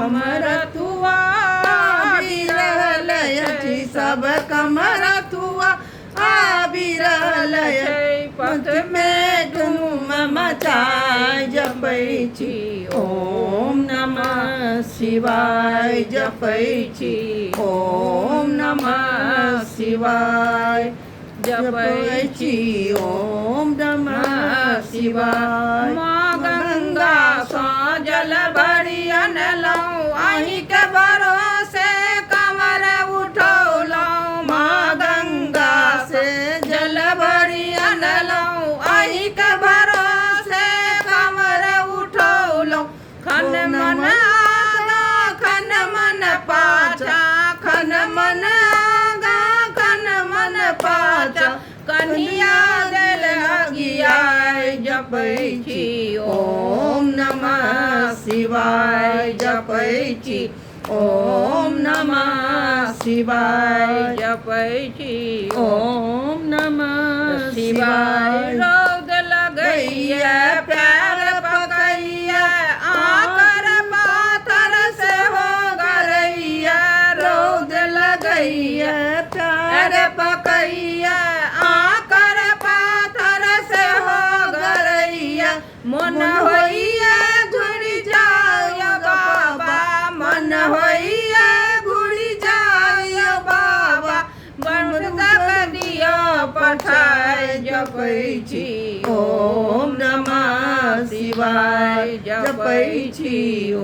कमरथुआ बिरहल अछि सब कमरथुआ बिरहल अछि पथ में धूम मचाय जपै छी ओम नमः शिवाय जपै छी ओम नमः शिवाय जपै छी ओम नमः शिवाय। माँ गंगा सँ जल भरि अनलहुँ अहीं के भरोसे कमर उठौलहुँ माँ गंगा से जल भरि अनलहुँ अहीं के भरोसे कमर उठौलहुँ खन मन आगा खन मन पाछा खन मन आगा खन मन पाछा कन्हिया दिल अगियाय जपै छी ओम नमः शिवाय जपै छी ओम नमः शिवाय जपै छी ओम नमः शिवाय। रौद लगैया पैर पकैया आकर पाथर से हो गरैया रौद लगैया पैर पकैया आकर पाथर से हो गरैया मन होइया घुरि जाय बाबा मन होइया घुरि जाय बाबा बंदक दिया पठाय जपै छी ओम नमः शिवाय जपै छी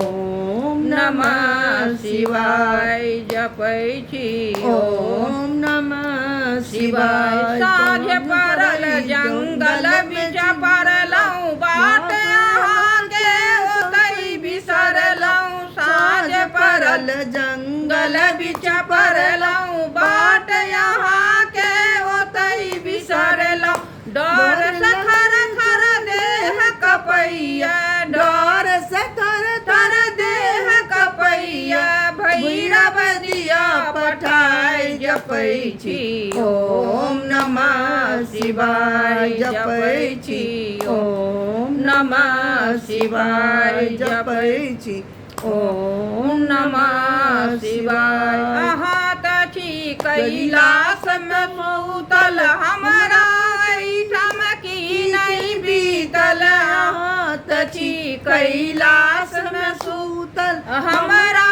ओम नमः शिवाय जपै छी ओम नमः शिवाय। साँझ पड़ल जंगल बिच पड़लहुँ बाट अहाँ के ओतहि बिसरलहुँ साँझ पड़ल जंगल बिच पड़लहुँ बाट यहाँ के ओतहि बिसरलहुँ डर से थर थर देह कपैया डर से थर थर देह कपैया भैरव दिया पठाय जपै छी ओम नमः शिवाय जपै छी ओम नमः शिवाय जपै छी ओम नमः शिवाय। अहाँ त छी कैलाश में सूतल हमरा एहिठाम की नहीं बीतल अहाँ त छी कैलाश में सूतल हमरा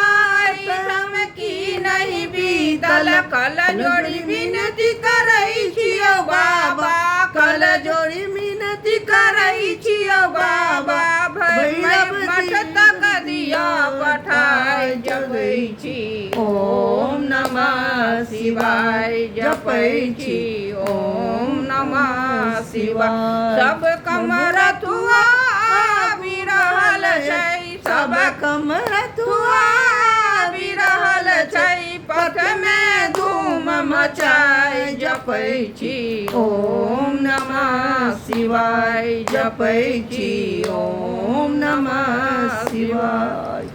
एहिठाम की नहीं बीतल कल जोड़ी विनती करै छियौ बाबा कल जोड़ी विनती करै छियौ बाबा भैरव मठ तक दिया पठाय जपै छी ओम नमः शिवाय जपै छी ओम नमः शिवाय। सब कमरथुआ बिरहल छै सब कमरथुआ बिरहल छै पथ में धूम मचाय जपै छी ओम नमः शिवाय जपै छी ओम नमः शिवाय।